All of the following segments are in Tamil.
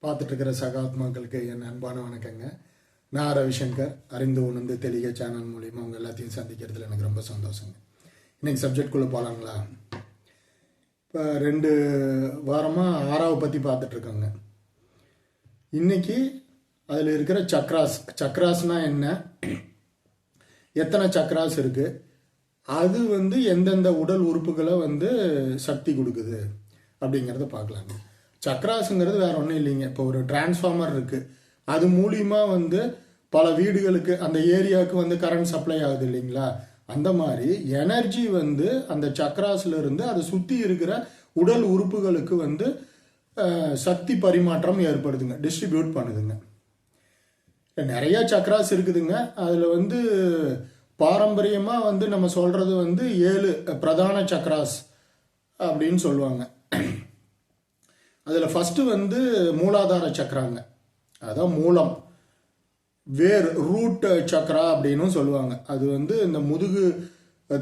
பார்த்துட்டு இருக்கிற சகாத்மாக்களுக்கு என் அன்பான வணக்கங்க. நான் ரவிசங்கர். அறிந்து உணர்ந்து தெளிக சேனல் மூலிமா உங்கள் எல்லாத்தையும் சந்திக்கிறதுல எனக்கு ரொம்ப சந்தோஷங்க. இன்னைக்கு சப்ஜெக்ட்குள்ளே போகலாங்களா? இப்போ 2 வாரமாக ஆறாவை பற்றி பார்த்துட்ருக்கோங்க. இன்னைக்கு அதில் இருக்கிற சக்ராஸ்னால் என்ன, எத்தனை சக்ராஸ் இருக்குது, அது எந்தெந்த உடல் உறுப்புகளை சக்தி கொடுக்குது அப்படிங்கிறத பார்க்கலாங்க. சக்ராஸுங்கிறது வேற ஒன்றும் இல்லைங்க. இப்போ ஒரு டிரான்ஸ்ஃபார்மர் இருக்குது, அது மூலிமா பல வீடுகளுக்கு அந்த ஏரியாவுக்கு கரண்ட் சப்ளை ஆகுது இல்லைங்களா? அந்த மாதிரி எனர்ஜி அந்த சக்ராஸ்ல இருந்து அதை சுற்றி இருக்கிற உடல் உறுப்புகளுக்கு சக்தி பரிமாற்றம் ஏற்படுதுங்க, டிஸ்ட்ரிபியூட் பண்ணுதுங்க. நிறைய சக்ராஸ் இருக்குதுங்க. அதில் பாரம்பரியமாக நம்ம சொல்றது 7 பிரதான சக்ராஸ் அப்படின்னு சொல்லுவாங்க. அதில் ஃபஸ்ட்டு மூலாதார சக்கராங்க, அதான் மூலம், வேர், ரூட் சக்கரா அப்படின்னு சொல்லுவாங்க. அது இந்த முதுகு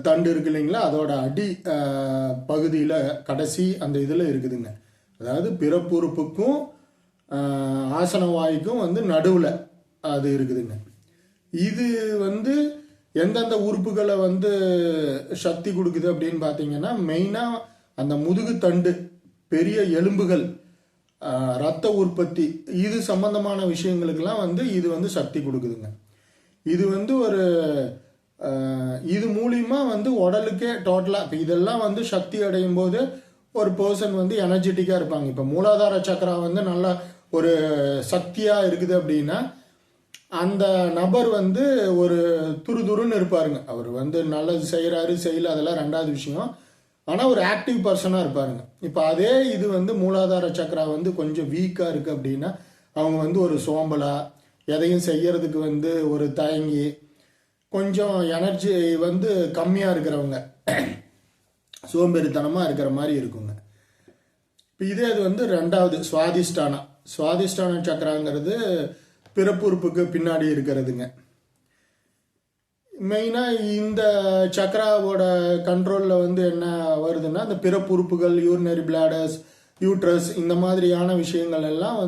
தண்டு இருக்கு இல்லைங்களா, அதோட அடி பகுதியில் கடைசி அந்த இதில் இருக்குதுங்க. அதாவது பிறப்புறுப்புக்கும் ஆசன வாய்க்கும் நடுவில் அது இருக்குதுங்க. இது எந்தெந்த உறுப்புகளை சக்தி கொடுக்குது அப்படின்னு பார்த்தீங்கன்னா, மெயினாக அந்த முதுகு தண்டு, பெரிய எலும்புகள், இரத்த உற்பத்தி, இது சம்பந்தமான விஷயங்களுக்கெல்லாம் இது சக்தி கொடுக்குதுங்க. இது ஒரு இது மூலியமா உடலுக்கே டோட்டலாக இப்போ இதெல்லாம் சக்தி அடையும் போது ஒரு பர்சன் எனர்ஜெட்டிக்காக இருப்பாங்க. இப்போ மூலாதார சக்கரா நல்லா ஒரு சக்தியாக இருக்குது அப்படின்னா அந்த நபர் ஒரு துருதுருன்னு இருப்பாருங்க. அவர் நல்லது செய்கிறாரு செய்யல அதெல்லாம் ரெண்டாவது விஷயம். ஆனால் ஒரு ஆக்டிவ் பர்சனாக இருப்பாருங்க. இப்போ அதே இது மூலாதார சக்கரா கொஞ்சம் வீக்காக இருக்குது அப்படின்னா அவங்க ஒரு சோம்பலா, எதையும் செய்யறதுக்கு ஒரு தயங்கி, கொஞ்சம் எனர்ஜி கம்மியாக இருக்கிறவங்க, சோம்பேறித்தனமாக இருக்கிற மாதிரி இருக்குங்க. இப்போ இதே அது ரெண்டாவது சுவாதிஷ்டான சக்கராங்கிறது பிறப்புறுப்புக்கு பின்னாடி இருக்கிறதுங்க. மெயினாக இந்த சக்கராவோட கண்ட்ரோலில் என்ன வருதுன்னா, அந்த பிறப்புறுப்புகள், யூரினரி பிளாடர்ஸ், யூட்ரஸ், இந்த மாதிரியான விஷயங்கள் எல்லாம்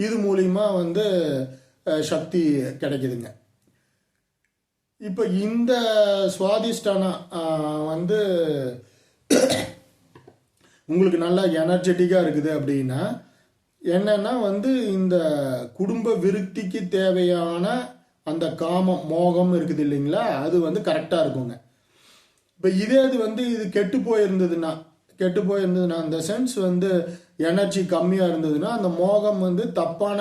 இது மூலிமா சக்தி கிடைக்குதுங்க. இப்போ இந்த சுவாதிஷ்டானா உங்களுக்கு நல்லா எனர்ஜெட்டிக்காக இருக்குது அப்படின்னா என்னன்னா இந்த குடும்ப விருத்திக்கு தேவையான அந்த காமம், மோகம் இருக்குது இல்லைங்களா, அது கரெக்டாக இருக்குங்க. இப்போ இதே இது கெட்டு போயிருந்ததுன்னா அந்த சென்ஸ் எனர்ஜி கம்மியாக இருந்ததுன்னா அந்த மோகம் தப்பான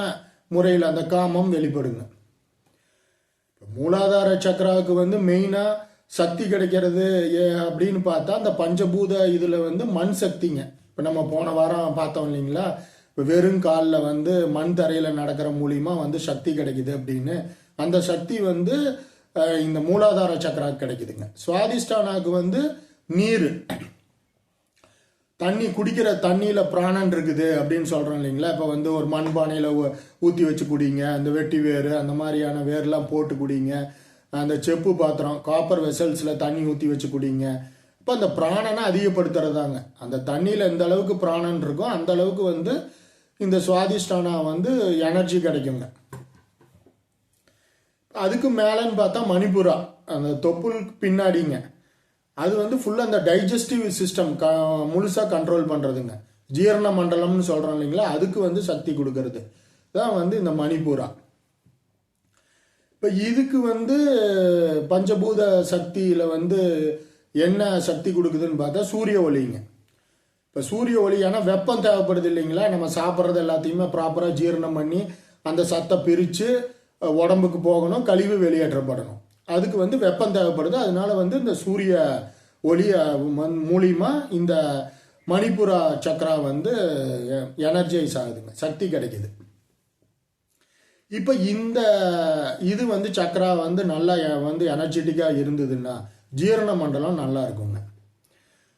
முறையில் அந்த காமம் வெளிப்படுங்க. மூலாதார சக்கராவுக்கு மெயினாக சக்தி கிடைக்கிறது அப்படின்னு பார்த்தா அந்த பஞ்சபூத இதில் மண் சக்திங்க. இப்போ நம்ம போன வாரம் பார்த்தோம் இல்லைங்களா, இப்போ வெறும் காலில் மண் தரையில் நடக்கிற மூலியமா சக்தி கிடைக்குது அப்படின்னு. அந்த சக்தி இந்த மூலாதார சக்கராக்கு கிடைக்குதுங்க. சுவாதிஷ்டானாக்கு நீர், தண்ணி, குடிக்கிற தண்ணியில் பிராணன் இருக்குது அப்படின்னு சொல்கிறோம் இல்லைங்களா. இப்போ ஒரு மண்பானையில் ஊற்றி வச்சு குடிங்க, அந்த வெட்டி வேறு அந்த மாதிரியான வேர்லாம் போட்டு குடிங்க, அந்த செப்பு பாத்திரம், காப்பர் வெசல்ஸில் தண்ணி ஊற்றி வச்சு குடிங்க. இப்போ அந்த பிராணனை அதிகப்படுத்துறதாங்க. அந்த தண்ணியில் எந்த அளவுக்கு பிராணன் இருக்கோ அந்த அளவுக்கு இந்த சுவாதிஷ்டானா எனர்ஜி கிடைக்குங்க. அதுக்கு மேலேன்னு பார்த்தா மணிப்புரா, அந்த தொப்புளுக்கு பின்னாடிங்க, அது ஃபுல்லாக அந்த டைஜஸ்டிவ் சிஸ்டம் முழுசாக கண்ட்ரோல் பண்ணுறதுங்க. ஜீரண மண்டலம்னு சொல்கிறோம் இல்லைங்களா, அதுக்கு சக்தி கொடுக்கறது தான் இந்த மணிப்புரா. இப்போ இதுக்கு பஞ்சபூத சக்தியில் என்ன சக்தி கொடுக்குதுன்னு பார்த்தா சூரிய ஒளிங்க. இப்போ சூரிய ஒளி, ஏன்னா வெப்பம் தேவைப்படுது இல்லைங்களா, நம்ம சாப்பிட்றது எல்லாத்தையுமே ப்ராப்பராக ஜீரணம் பண்ணி அந்த சத்தை பிரித்து உடம்புக்கு போகணும், கழிவு வெளியேற்றப்படணும். அதுக்கு வெப்பம் தேவைப்படுது. அதனால இந்த சூரிய ஒளி மூலியமா இந்த மணிப்புரா சக்கரா எனர்ஜைஸ் ஆகுதுங்க, சக்தி கிடைக்குது. இப்போ இந்த இது சக்கரா நல்லா எனர்ஜெட்டிக்காக இருந்ததுன்னா ஜீரண மண்டலம் நல்லா இருக்குங்க.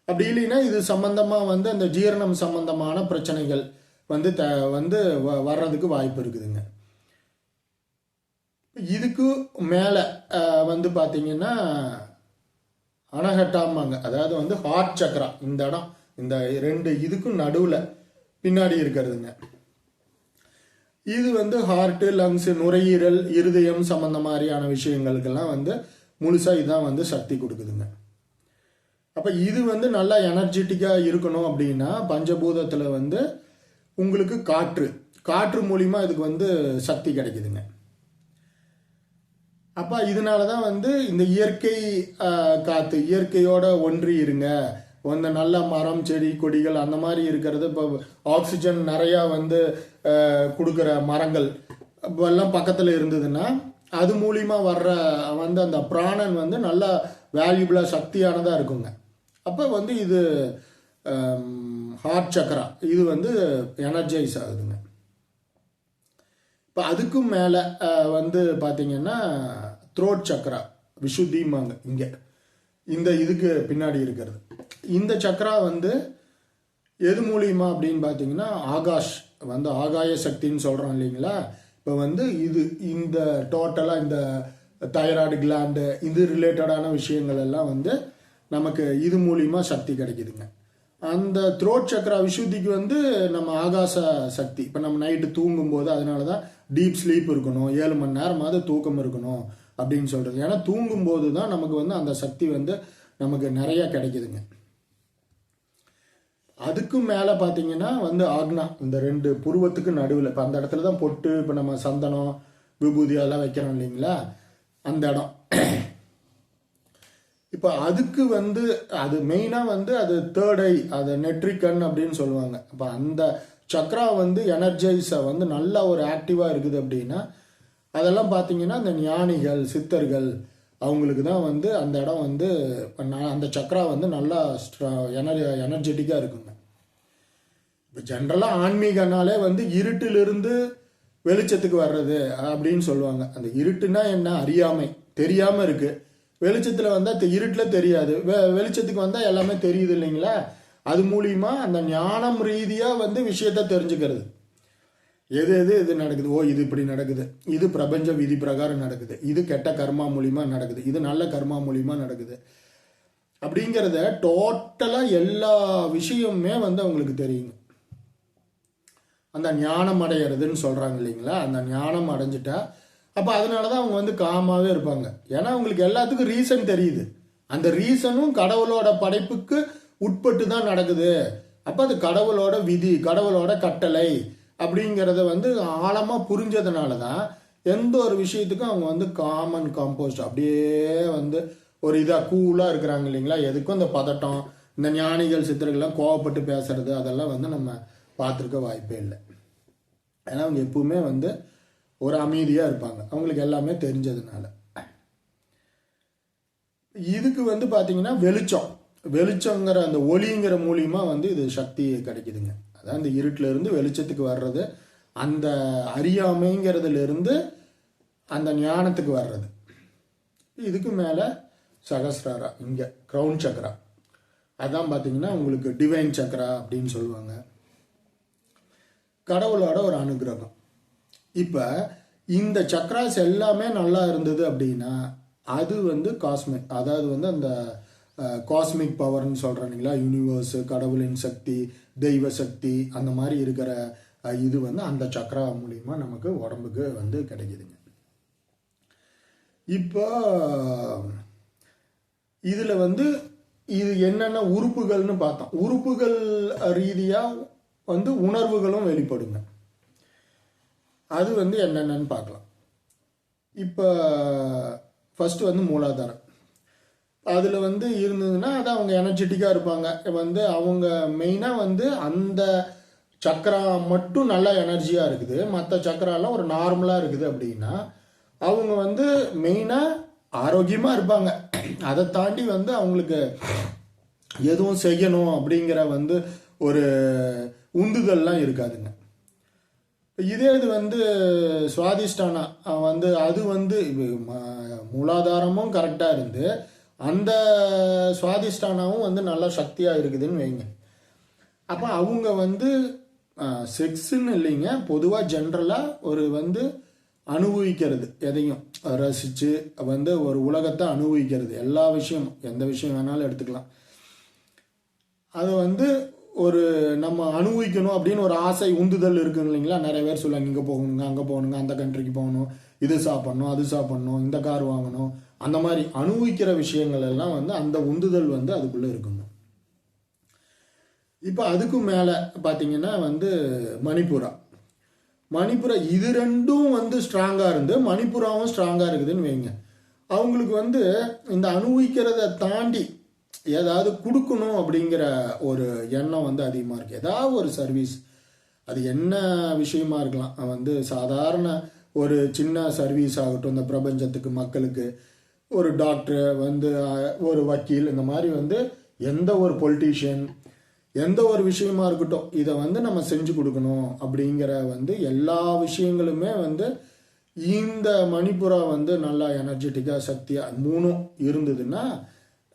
அப்படி இல்லைன்னா இது சம்பந்தமா அந்த ஜீரணம் சம்பந்தமான பிரச்சனைகள் வர்றதுக்கு வாய்ப்பு இருக்குதுங்க. இதுக்கு மேலே பார்த்தீங்கன்னா அனஹட்டாம்பாங்க, அதாவது ஹார்ட் சக்கரா, இந்த இடம், இந்த 2 இதுக்கும் நடுவில் பின்னாடி இருக்கிறதுங்க. இது வந்து ஹார்ட்டு, லங்ஸ், நுரையீரல், இருதயம் சம்பந்த மாதிரியான விஷயங்களுக்கெல்லாம் வந்து முழுசாக இதுதான் வந்து சக்தி கொடுக்குதுங்க. அப்போ இது வந்து நல்லா எனர்ஜெட்டிக்காக இருக்கணும் அப்படின்னா பஞ்சபூதத்தில் வந்து உங்களுக்கு காற்று மூலிமா இதுக்கு வந்து சக்தி கிடைக்குதுங்க. அப்போ இதனால தான் வந்து இந்த இயற்கை காற்று, இயற்கையோட ஒன்றி இருங்க, வந்து நல்ல மரம், செடி, கொடிகள் அந்த மாதிரி இருக்கிறது. இப்போ ஆக்சிஜன் நிறையா வந்து கொடுக்குற மரங்கள் எல்லாம் பக்கத்தில் இருந்ததுன்னா அது மூலிமா வர்ற வந்து அந்த பிராணன் வந்து நல்லா வேல்யூபிளாக சக்தியானதாக இருக்குங்க. அப்போ வந்து இது ஹார்ட் சக்கரா இது வந்து எனர்ஜைஸ் ஆகுதுங்க. இப்போ அதுக்கும் மேலே வந்து பார்த்தீங்கன்னா த்ரோட் சக்கரா, விசுத்திமாங்க இங்கே இந்த இதுக்கு பின்னாடி இருக்கிறது. இந்த சக்கரா வந்து எது மூலியமா அப்படின்னு பார்த்தீங்கன்னா ஆகாய சக்தின்னு சொல்கிறோம் இல்லைங்களா. இப்போ வந்து இந்த டோட்டலாக இந்த தைராய்டு கிளாண்டு இது ரிலேட்டடான விஷயங்கள் எல்லாம் வந்து நமக்கு இது மூலியமா சக்தி கிடைக்குதுங்க. அந்த த்ரோட் சக்கரா விசுத்திக்கு வந்து நம்ம ஆகாச சக்தி. இப்போ நம்ம நைட்டு தூங்கும்போது அதனால தான் டீப் ஸ்லீப் இருக்கணும், 7 மணி நேரமாவது தூக்கம் இருக்கணும் அப்படின்னு சொல்கிறது. ஏன்னா தூங்கும்போது தான் நமக்கு வந்து அந்த சக்தி வந்து நமக்கு நிறைய கிடைக்குதுங்க. அதுக்கும் மேலே பார்த்தீங்கன்னா வந்து ஆக்னா, இந்த 2 புருவத்துக்கு நடுவில், இப்போ அந்த இடத்துல தான் பொட்டு, இப்போ நம்ம சந்தனம், விபூதி அதெல்லாம் வைக்கிறோம் இல்லைங்களா, அந்த இடம். இப்போ அதுக்கு வந்து அது மெயினாக வந்து அது தேர்ட் ஐ, அது நெட்ரிகன் அப்படின்னு சொல்லுவாங்க. இப்போ அந்த சக்ரா வந்து எனர்ஜைஸை வந்து நல்லா ஒரு ஆக்டிவாக இருக்குது அப்படின்னா அதெல்லாம் பார்த்தீங்கன்னா இந்த ஞானிகள், சித்தர்கள் அவங்களுக்கு தான் வந்து அந்த இடம் வந்து அந்த சக்ரா வந்து நல்லா எனர்ஜெட்டிக்காக இருக்குங்க. இப்போ ஜென்ரலாக ஆன்மீகனாலே வந்து இருட்டிலிருந்து வெளிச்சத்துக்கு வர்றது அப்படின்னு சொல்லுவாங்க. அந்த இருட்டுனா என்ன, அறியாமை, தெரியாமல் இருக்குது. வெளிச்சத்தில் வந்தால் இருட்டில் தெரியாது, வெளிச்சத்துக்கு வந்தால் எல்லாமே தெரியுது இல்லைங்களா. அது மூலியமா அந்த ஞானம் ரீதியாக வந்து விஷயத்த தெரிஞ்சுக்கிறது. எது நடக்குது, இது இப்படி நடக்குது, இது பிரபஞ்ச விதி பிரகாரம் நடக்குது, இது கெட்ட கர்மா மூலியமா நடக்குது, இது நல்ல கர்மா மூலியமா நடக்குது அப்படிங்கிறத டோட்டலாக எல்லா விஷயமுமே வந்து அவங்களுக்கு தெரியுங்க. அந்த ஞானம் அடையிறதுன்னு சொல்கிறாங்க இல்லைங்களா, அந்த ஞானம் அடைஞ்சிட்டா அப்போ அதனால தான் அவங்க வந்து காமாவே இருப்பாங்க. ஏன்னா அவங்களுக்கு எல்லாத்துக்கும் ரீசன் தெரியுது. அந்த ரீசனும் கடவுளோட படைப்புக்கு உட்பட்டு தான் நடக்குது. அப்போ அது கடவுளோட விதி, கடவுளோட கட்டளை அப்படிங்கிறத வந்து ஆழமாக புரிஞ்சதுனால தான் எந்த ஒரு விஷயத்துக்கும் அவங்க வந்து காமன் காம்போஸ்ட் அப்படியே வந்து ஒரு இதாக கூலாக இருக்கிறாங்க இல்லைங்களா. எதுக்கும் இந்த பதட்டம், இந்த ஞானிகள் சித்தர்கள்லாம் கோவப்பட்டு பேசுறது அதெல்லாம் வந்து நம்ம பார்த்துருக்க வாய்ப்பே இல்லை. ஏன்னா அவங்க எப்பவுமே வந்து ஒரு அமைதியாக இருப்பாங்க, அவங்களுக்கு எல்லாமே தெரிஞ்சதுனால. இதுக்கு வந்து பார்த்தீங்கன்னா வெளிச்சங்கிற அந்த ஒளிங்கிற மூலியமா வந்து இது சக்தி கிடைக்குதுங்க. அதான் இந்த இருட்டில் இருந்து வெளிச்சத்துக்கு வர்றது, அந்த அறியாமைங்கிறதுல இருந்து அந்த ஞானத்துக்கு வர்றது. இதுக்கு மேலே சகஸ்ராரா, இங்கே கிரவுன் சக்கரா, அதான் பார்த்தீங்கன்னா உங்களுக்கு டிவைன் சக்கரா அப்படின்னு சொல்லுவாங்க. கடவுளோட ஒரு அனுகிரகம். இப்போ இந்த சக்கராஸ் எல்லாமே நல்லா இருந்தது அப்படின்னா அது வந்து காஸ்மிக், அதாவது வந்து அந்த காஸ்மிக் பவர்னு சொல்கிறேன் இல்லைங்களா, யூனிவர்ஸு, கடவுளின் சக்தி, தெய்வ சக்தி, அந்த மாதிரி இருக்கிற இது வந்து அந்த சக்கரா மூலிமா நமக்கு உடம்புக்கு வந்து கிடைக்குதுங்க. இப்போ இதில் வந்து இது என்னென்ன உறுப்புகள்னு பார்த்தோம். உறுப்புகள் ரீதியாக வந்து உணர்வுகளும் வெளிப்படுங்க. அது வந்து என்னென்னு பார்க்கலாம். இப்போ ஃபஸ்ட்டு வந்து மூலாதாரம். அதில் வந்து இருந்ததுன்னா அது அவங்க எனர்ஜெட்டிக்காக இருப்பாங்க. வந்து அவங்க மெயினாக வந்து அந்த சக்கரா மட்டும் நல்லா எனர்ஜியாக இருக்குது, மற்ற சக்கராலாம் ஒரு நார்மலாக இருக்குது அப்படின்னா அவங்க வந்து மெயினாக ஆரோக்கியமாக இருப்பாங்க. அதை தாண்டி வந்து அவங்களுக்கு எதுவும் செய்யணும் அப்படிங்கிற வந்து ஒரு உந்துதல்லாம் இருக்காதுங்க. இதே இது வந்து சுவாதிஷ்டானா வந்து அது வந்து மூலாதாரமும் கரெக்டாக இருந்து அந்த சுவாதிஷ்டானாவும் வந்து நல்லா சக்தியாக இருக்குதுன்னு வைங்க. அப்போ அவங்க வந்து செக்ஸுன்னு இல்லைங்க, பொதுவாக ஜென்ரலாக ஒரு வந்து அனுபவிக்கிறது, எதையும் ரசித்து வந்து ஒரு உலகத்தை அனுபவிக்கிறது, எல்லா விஷயமும் எந்த விஷயம் வேணாலும் எடுத்துக்கலாம். அது வந்து ஒரு நம்ம அனுபவிக்கணும் அப்படின்னு ஒரு ஆசை உந்துதல் இருக்குங்க இல்லைங்களா. நிறைய பேர் சொல்லுவாங்க இங்கே போகணுங்க, அங்கே போகணுங்க, அந்த கண்ட்ரிக்கு போகணும், இது சாப்பிடணும், அது சாப்பிடணும், இந்த கார் வாங்கணும், அந்த மாதிரி அனுபவிக்கிற விஷயங்கள் எல்லாம் வந்து அந்த உந்துதல் வந்து அதுக்குள்ளே இருக்குங்க. இப்போ அதுக்கும் மேலே பார்த்தீங்கன்னா வந்து மணிப்புரா இது ரெண்டும் வந்து ஸ்ட்ராங்காக இருந்து மணிப்புராவும் ஸ்ட்ராங்காக இருக்குதுன்னு வைங்க. அவங்களுக்கு வந்து இந்த அனுபவிக்கிறத தாண்டி ஏதாவது கொடுக்கணும் அப்படிங்கிற ஒரு எண்ணம் வந்து அதிகமாக இருக்குது. ஏதாவது ஒரு சர்வீஸ், அது என்ன விஷயமா இருக்கலாம், வந்து சாதாரண ஒரு சின்ன சர்வீஸ் ஆகட்டும், இந்த பிரபஞ்சத்துக்கு மக்களுக்கு, ஒரு டாக்டர் வந்து ஒரு வக்கீல், இந்த மாதிரி வந்து எந்த ஒரு பொலிட்டீஷியன், எந்த ஒரு விஷயமா இருக்கட்டும், இதை வந்து நம்ம செஞ்சு கொடுக்கணும் அப்படிங்கிற வந்து எல்லா விஷயங்களுமே வந்து இந்த மணிப்புரா வந்து நல்லா எனர்ஜெட்டிக்காக சக்தியாக மூணும் இருந்ததுன்னா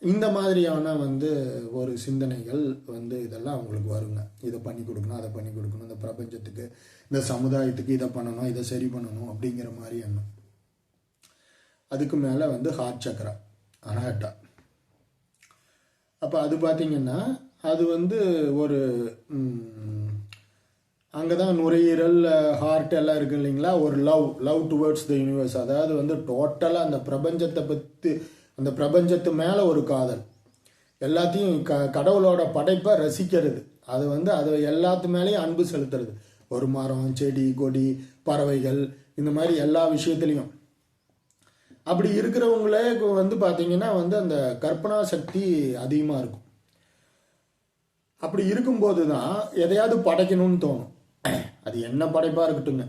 இந்த மாதிரியான வந்து ஒரு சிந்தனைகள் வந்து இதெல்லாம் அவங்களுக்கு வருங்க. இதை பண்ணி கொடுக்கணும், அதை பண்ணி கொடுக்கணும், இந்த பிரபஞ்சத்துக்கு, இந்த சமுதாயத்துக்கு இதை பண்ணணும், இதை சரி பண்ணணும் அப்படிங்கிற மாதிரி எண்ணம். அதுக்கு மேலே வந்து ஹார்ட் சக்கரா, அனஹட்டா. அப்போ அது பார்த்தீங்கன்னா அது வந்து ஒரு அங்கே தான் நுரையீரல், ஹார்ட் எல்லாம் இருக்கு இல்லைங்களா. ஒரு லவ் டுவர்ட்ஸ் த யூனிவர்ஸ், அதாவது வந்து டோட்டலாக அந்த பிரபஞ்சத்தை பற்றி, அந்த பிரபஞ்சத்து மேலே ஒரு காதல், எல்லாத்தையும் கடவுளோட படைப்பை ரசிக்கிறது, அது வந்து அது எல்லாத்து மேலேயும் அன்பு செலுத்துறது. ஒரு மரம், செடி, கொடி, பறவைகள், இந்த மாதிரி எல்லா விஷயத்துலையும் அப்படி இருக்கிறவங்களே வந்து பார்த்தீங்கன்னா வந்து அந்த கற்பனா சக்தி அதிகமாக இருக்கும். அப்படி இருக்கும்போது தான் எதையாவது படைக்கணும்னு தோணும். அது என்ன படைப்பாக இருக்கட்டுங்க,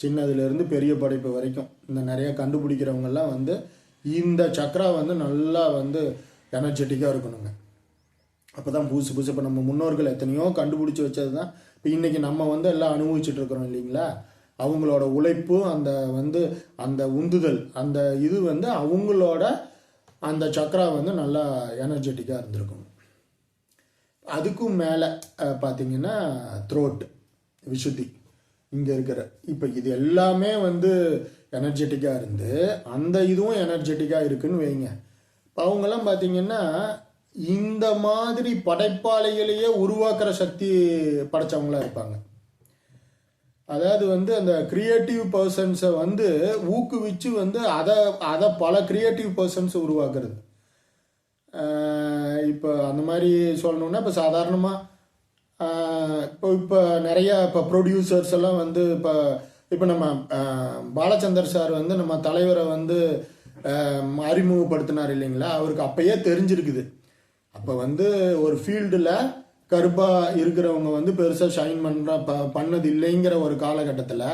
சின்னதுலேருந்து பெரிய படைப்பு வரைக்கும் இந்த நிறைய கண்டுபிடிக்கிறவங்கெல்லாம் வந்து இந்த சக்கரா வந்து நல்லா வந்து எனர்ஜெட்டிக்காக இருக்கணுங்க. அப்போ தான் புதுசு இப்போ நம்ம முன்னோர்கள் எத்தனையோ கண்டுபிடிச்சி வச்சது தான் இப்போ இன்றைக்கி நம்ம வந்து எல்லாம் அனுபவிச்சுட்டு இருக்கிறோம் இல்லைங்களா. அவங்களோட உழைப்பு, அந்த வந்து அந்த உந்துதல், அந்த இது வந்து அவங்களோட அந்த சக்கரா வந்து நல்லா எனர்ஜெட்டிக்காக இருந்திருக்கணும். அதுக்கும் மேலே பார்த்தீங்கன்னா த்ரோட், விசுத்தி, இங்கே இருக்கிற இப்போ இது எல்லாமே வந்து எனர்ஜெட்டிக்காக இருந்து அந்த இதுவும் எனர்ஜெட்டிக்காக இருக்குன்னு வைங்க. இப்போ அவங்கெல்லாம் பார்த்தீங்கன்னா இந்த மாதிரி படைப்பாளிகளையே உருவாக்குற சக்தி படைச்சவங்களா இருப்பாங்க. அதாவது வந்து அந்த கிரியேட்டிவ் பர்சன்ஸை வந்து ஊக்குவிச்சு வந்து அதை பல கிரியேட்டிவ் பர்சன்ஸ் உருவாக்குறது. இப்போ அந்த மாதிரி சொல்லணுன்னா இப்போ சாதாரணமாக இப்போ நிறையா இப்போ ப்ரொடியூசர்ஸ் எல்லாம் வந்து இப்போ நம்ம பாலச்சந்தர் சார் வந்து நம்ம தலைவரை வந்து அறிமுகப்படுத்தினார் இல்லைங்களா. அவருக்கு அப்பயே தெரிஞ்சிருக்குது. அப்போ வந்து ஒரு ஃபீல்டில் கருப்பாக இருக்கிறவங்க வந்து பெருசாக ஷைன் பண்ணது இல்லைங்கிற ஒரு காலகட்டத்தில்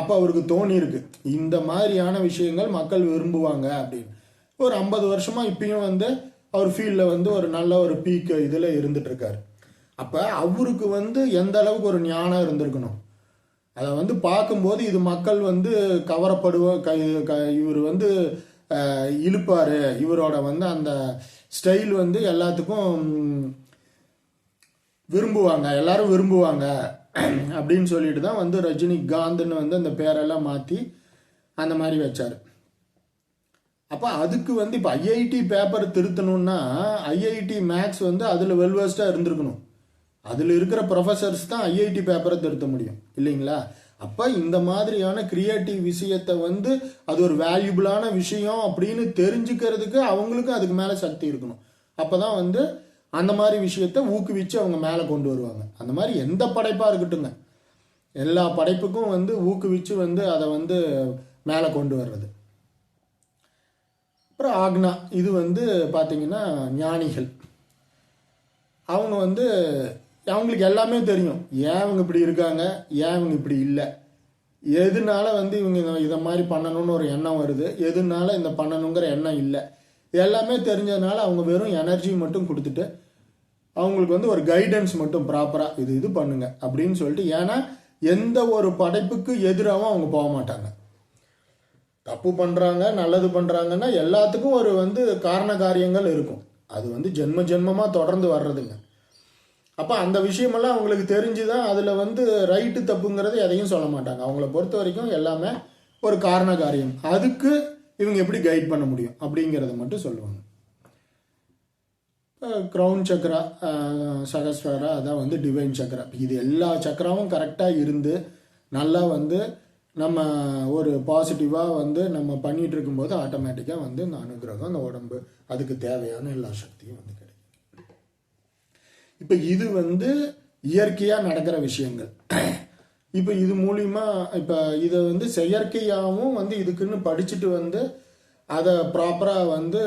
அப்போ அவருக்கு தோணியிருக்கு இந்த மாதிரியான விஷயங்கள் மக்கள் விரும்புவாங்க அப்படின்னு. ஒரு 50 வருஷமாக இப்பயும் வந்து அவர் ஃபீல்டில் வந்து ஒரு நல்ல ஒரு பீக் இதில் இருந்துகிட்ருக்காரு. அப்போ அவருக்கு வந்து எந்த அளவுக்கு ஒரு ஞானம் இருந்திருக்கணும், அதை வந்து பார்க்கும்போது இது மக்கள் வந்து இவர் வந்து இழுப்பார், இவரோட வந்து அந்த ஸ்டைல் வந்து எல்லாத்துக்கும் விரும்புவாங்க, எல்லாரும் விரும்புவாங்க அப்படின்னு சொல்லிட்டு தான் வந்து ரஜினிகாந்த்னு வந்து அந்த பேரெல்லாம் மாற்றி அந்த மாதிரி வச்சார். அப்போ அதுக்கு வந்து இப்போ ஐஐடி பேப்பர் திருத்தணும்னா ஐஐடி மேக்ஸ் வந்து அதில் வெல்வெஸ்டாக இருந்திருக்கணும். அதில் இருக்கிற ப்ரொஃபஸர்ஸ் தான் ஐஐடி பேப்பரை திருத்த முடியும் இல்லைங்களா. அப்போ இந்த மாதிரியான கிரியேட்டிவ் விஷயத்தை வந்து அது ஒரு வேல்யூபிளான விஷயம் அப்படின்னு தெரிஞ்சுக்கிறதுக்கு அவங்களுக்கும் அதுக்கு மேலே சக்தி இருக்கணும். அப்போ தான் வந்து அந்த மாதிரி விஷயத்தை ஊக்குவிச்சு அவங்க மேலே கொண்டு வருவாங்க. அந்த மாதிரி எந்த படைப்பாக இருக்கட்டுங்க, எல்லா படைப்புக்கும் வந்து ஊக்குவிச்சு வந்து அதை வந்து மேலே கொண்டு வர்றது. அப்புறம் ஆக்னா, இது வந்து பார்த்தீங்கன்னா ஞானிகள். அவங்க வந்து அவங்களுக்கு எல்லாமே தெரியும், ஏன் அவங்க இப்படி இருக்காங்க, ஏன் அவங்க இப்படி இல்லை, எதுனால வந்து இவங்க இதை மாதிரி பண்ணணும்னு ஒரு எண்ணம் வருது, எதுனால இந்த பண்ணணுங்கிற எண்ணம் இல்லை, எல்லாமே தெரிஞ்சதுனால அவங்க வெறும் எனர்ஜி மட்டும் கொடுத்துட்டு அவங்களுக்கு வந்து ஒரு கைடன்ஸ் மட்டும் ப்ராப்பராக இது பண்ணுங்க அப்படின்னு சொல்லிட்டு. ஏன்னா எந்த ஒரு படைப்புக்கு எதிராகவும் அவங்க போக மாட்டாங்க. தப்பு பண்ணுறாங்க, நல்லது பண்ணுறாங்கன்னா எல்லாத்துக்கும் ஒரு வந்து காரண காரியங்கள் இருக்கும். அது வந்து ஜென்மமாக தொடர்ந்து வர்றதுங்க. அப்போ அந்த விஷயமெல்லாம் அவங்களுக்கு தெரிஞ்சு தான் அதில் வந்து ரைட்டு தப்புங்கிறது எதையும் சொல்ல மாட்டாங்க. அவங்கள பொறுத்த வரைக்கும் எல்லாமே ஒரு காரண காரியம், அதுக்கு இவங்க எப்படி கைட் பண்ண முடியும் அப்படிங்கிறத மட்டும் சொல்லுவாங்க. க்ரௌன் சக்கரா, சகஸ்வரா, அதான் வந்து டிவைன் சக்கரா. இது எல்லா சக்கராவும் கரெக்டாக இருந்து நல்லா வந்து நம்ம ஒரு பாசிட்டிவாக வந்து நம்ம பண்ணிகிட்டு இருக்கும்போது ஆட்டோமேட்டிக்காக வந்து இந்த அனுகிரகம், அந்த உடம்பு அதுக்கு தேவையான எல்லா சக்தியும் வந்து கிடைக்கும். இப்போ இது வந்து இயற்கையாக நடக்கிற விஷயங்கள். இப்போ இது மூலிமா இப்போ இதை வந்து செயற்கையாகவும் வந்து இதுக்குன்னு படிச்சுட்டு வந்து அதை ப்ராப்பராக வந்து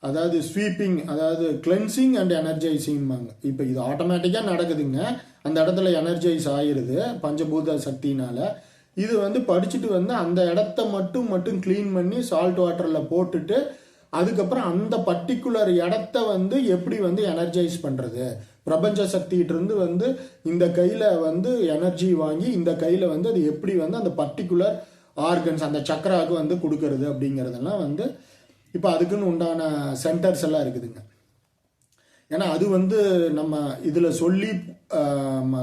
அதாவது ஸ்வீப்பிங், அதாவது கிளென்சிங் அண்ட் எனர்ஜைசிங்பாங்க. இப்போ இது ஆட்டோமேட்டிக்காக நடக்குதுங்க, அந்த இடத்துல எனர்ஜைஸ் ஆயிடுது பஞ்சபூத சக்தினால. இது வந்து படிச்சுட்டு வந்து அந்த இடத்த மட்டும் க்ளீன் பண்ணி சால்ட் வாட்டரில் போட்டுட்டு அதுக்கப்புறம் அந்த பர்டிகுலர் இடத்த வந்து எப்படி வந்து எனர்ஜைஸ் பண்ணுறது, பிரபஞ்ச சக்திகிட்டிருந்து வந்து இந்த கையில் வந்து எனர்ஜி வாங்கி இந்த கையில் வந்து அது எப்படி வந்து அந்த பர்டிகுலர் ஆர்கன்ஸ் அந்த சக்கராவுக்கு வந்து கொடுக்கறது அப்படிங்கிறதெல்லாம் வந்து இப்போ அதுக்குன்னு உண்டான சென்டர்ஸ் எல்லாம் இருக்குதுங்க. ஏன்னா அது வந்து நம்ம இதில் சொல்லி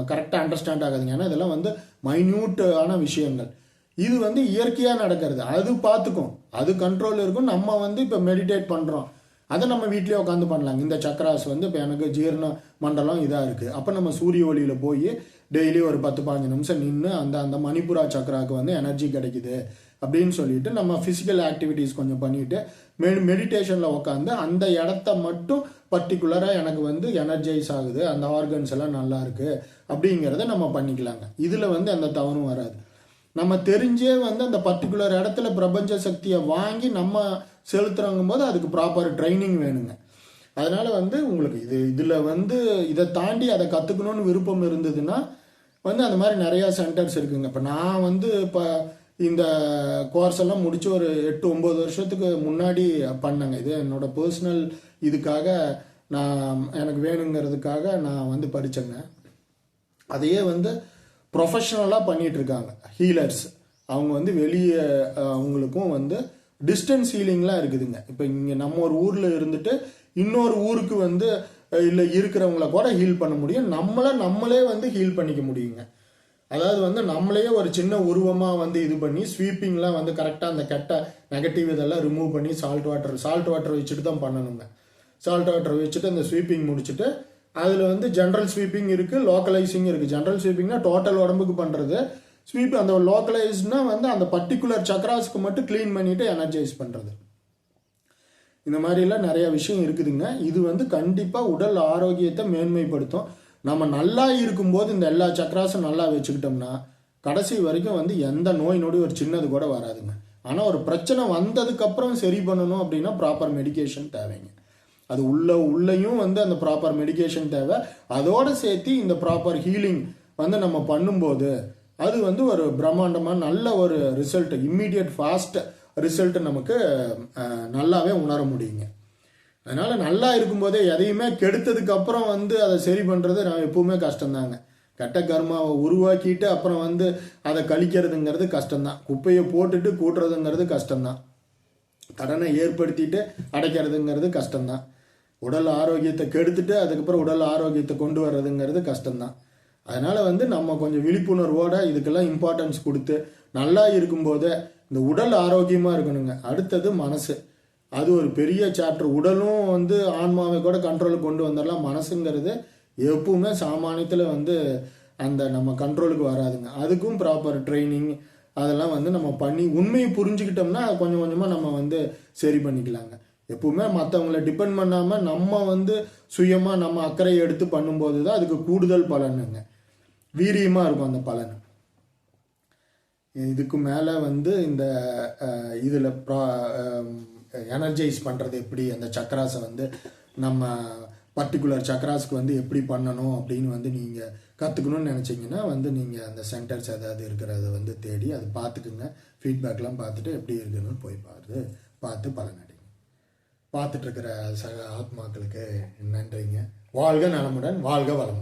கரெக்டாக அண்டர்ஸ்டாண்ட் ஆகாதுங்க. ஏன்னா இதெல்லாம் வந்து மைன்யூட்டான விஷயங்கள். இது வந்து இயற்கையாக நடக்கிறது, அது பார்த்துக்கும், அது கண்ட்ரோல் இருக்கும். நம்ம வந்து இப்போ மெடிடேட் பண்ணுறோம், அதை நம்ம வீட்லேயே உட்காந்து பண்ணலாங்க. இந்த சக்கராஸ் வந்து இப்போ எனக்கு ஜீரண மண்டலம் இதாக இருக்குது, அப்போ நம்ம சூரிய ஒளியில் போய் டெய்லி ஒரு 10-15 நிமிஷம் நின்று அந்த அந்த மணிப்புரா சக்கராவுக்கு வந்து எனர்ஜி கிடைக்குது அப்படின்னு சொல்லிட்டு நம்ம ஃபிசிக்கல் ஆக்டிவிட்டீஸ் கொஞ்சம் பண்ணிட்டு மெடிடேஷனில் உட்காந்து அந்த இடத்த மட்டும் பர்டிகுலராக எனக்கு வந்து எனர்ஜைஸ் ஆகுது, அந்த ஆர்கன்ஸ் எல்லாம் நல்லா இருக்குது அப்படிங்கிறத நம்ம பண்ணிக்கலாங்க. இதில் வந்து அந்த தவறும் வராது. நம்ம தெரிஞ்சே வந்து அந்த பர்டிகுலர் இடத்துல பிரபஞ்ச சக்தியை வாங்கி நம்ம செலுத்துறங்கும் போது அதுக்கு ப்ராப்பர் ட்ரைனிங் வேணுங்க. அதனால வந்து உங்களுக்கு இதில் வந்து இதை தாண்டி அதை கற்றுக்கணும்னு விருப்பம் இருந்ததுன்னா வந்து அந்த மாதிரி நிறையா சென்டர்ஸ் இருக்குங்க. இப்போ நான் வந்து இப்போ இந்த கோர்ஸ் எல்லாம் முடிச்சு ஒரு 8-9 வருஷத்துக்கு முன்னாடி பண்ணேங்க. இது என்னோட பர்சனல் இதுக்காக நான் எனக்கு வேணுங்கிறதுக்காக நான் வந்து படித்தேங்க. அதையே வந்து ப்ரொஃபஷ்னலாக பண்ணிகிட்டு இருக்காங்க ஹீலர்ஸ். அவங்க வந்து வெளியே அவங்களுக்கும் வந்து டிஸ்டன்ஸ் ஹீலிங்லாம் இருக்குதுங்க. இப்போ இங்கே நம்ம ஒரு ஊரில் இருந்துட்டு இன்னொரு ஊருக்கு வந்து இல்லை இருக்கிறவங்கள கூட ஹீல் பண்ண முடியும், நம்மளே வந்து ஹீல் பண்ணிக்க முடியுங்க. அதாவது வந்து நம்மளையே ஒரு சின்ன உருவமாக வந்து இது பண்ணி ஸ்வீப்பிங்லாம் வந்து கரெக்டாக அந்த கெட்ட நெகட்டிவ் இதெல்லாம் ரிமூவ் பண்ணி சால்ட் வாட்டர் வச்சுட்டு தான் பண்ணணுங்க. சால்ட் வாட்டர் வச்சுட்டு அந்த ஸ்வீப்பிங் முடிச்சுட்டு அதில் வந்து ஜென்ரல் ஸ்வீப்பிங் இருக்குது, லோக்கலைசிங் இருக்குது. ஜென்ரல் ஸ்வீப்பிங்னா டோட்டல் உடம்புக்கு பண்ணுறது. அந்த லோக்கலைஸ்னா வந்து அந்த பர்டிகுலர் சக்கராஸ்க்கு மட்டும் க்ளீன் பண்ணிவிட்டு எனர்ஜைஸ் பண்ணுறது. இந்த மாதிரிலாம் நிறைய விஷயம் இருக்குதுங்க. இது வந்து கண்டிப்பாக உடல் ஆரோக்கியத்தை மேன்மைப்படுத்தும். நம்ம நல்லா இருக்கும்போது இந்த எல்லா சக்கராஸும் நல்லா வச்சுக்கிட்டோம்னா கடைசி வரைக்கும் வந்து எந்த நோய் நொடி ஒரு சின்னது கூட வராதுங்க. ஆனால் ஒரு பிரச்சனை வந்ததுக்கப்புறம் சரி பண்ணணும் அப்படின்னா ப்ராப்பர் மெடிகேஷன் தேவைங்க. அது உள்ளேயும் வந்து அந்த ப்ராப்பர் மெடிகேஷன் தேவை. அதோடு சேர்த்து இந்த ப்ராப்பர் ஹீலிங் வந்து நம்ம பண்ணும்போது அது வந்து ஒரு பிரம்மாண்டமாக நல்ல ஒரு ரிசல்ட், இம்மீடியட் ஃபாஸ்ட் ரிசல்ட் நமக்கு நல்லாவே உணர முடியுங்க. அதனால நல்லா இருக்கும்போதே எதையுமே கெடுத்ததுக்கு அப்புறம் வந்து அதை சரி பண்ணுறது நான் எப்பவுமே கஷ்டம்தாங்க. கெட்ட கர்மாவை உருவாக்கிட்டு அப்புறம் வந்து அதை கழிக்கிறதுங்கிறது கஷ்டம்தான். குப்பையை போட்டுட்டு கூட்டுறதுங்கிறது கஷ்டம்தான். கடனை ஏற்படுத்திட்டு அடைக்கிறதுங்கிறது கஷ்டம்தான். உடல் ஆரோக்கியத்தை கெடுத்துட்டு அதுக்கப்புறம் உடல் ஆரோக்கியத்தை கொண்டு வர்றதுங்கிறது கஷ்டம்தான். அதனால் வந்து நம்ம கொஞ்சம் விழிப்புணர்வோடு இதுக்கெல்லாம் இம்பார்ட்டன்ஸ் கொடுத்து நல்லா இருக்கும்போதே இந்த உடல் ஆரோக்கியமாக இருக்கணுங்க. அடுத்தது மனசு, அது ஒரு பெரிய சாப்டர். உடலும் வந்து ஆன்மாவை கூட கண்ட்ரோலுக்கு கொண்டு வந்துடலாம். மனசுங்கிறது எப்பவுமே சாமானியத்தில் வந்து அந்த நம்ம கண்ட்ரோலுக்கு வராதுங்க. அதுக்கும் ப்ராப்பர் ட்ரைனிங் அதெல்லாம் வந்து நம்ம பண்ணி உண்மையை புரிஞ்சுக்கிட்டோம்னா கொஞ்சம் கொஞ்சமாக நம்ம வந்து சரி பண்ணிக்கலாங்க. எப்பவுமே மற்றவங்களை டிபெண்ட் பண்ணாமல் நம்ம வந்து சுயமாக நம்ம அக்கறை எடுத்து பண்ணும்போது தான் அதுக்கு கூடுதல் பலனுங்க, வீரியமாக இருக்கும் அந்த பலன். இதுக்கு மேலே வந்து இந்த இதில் எனர்ஜைஸ் பண்ணுறது எப்படி, அந்த சக்கராஸை வந்து நம்ம பர்டிகுலர் சக்கராஸ்க்கு வந்து எப்படி பண்ணணும் அப்படின்னு வந்து நீங்கள் கற்றுக்கணும்னு நினச்சிங்கன்னா வந்து நீங்கள் அந்த சென்டர்ஸ் ஏதாவது இருக்கிறத வந்து தேடி அதை பார்த்துக்குங்க. ஃபீட்பேக்லாம் பார்த்துட்டு எப்படி இருக்குன்னு போய் பார்த்து பலனடைங்க. பார்த்துட்ருக்கிற சக ஆத்மாக்களுக்கு நன்றிங்க. வாழ்க நலமுடன், வாழ்க வளமுடன்.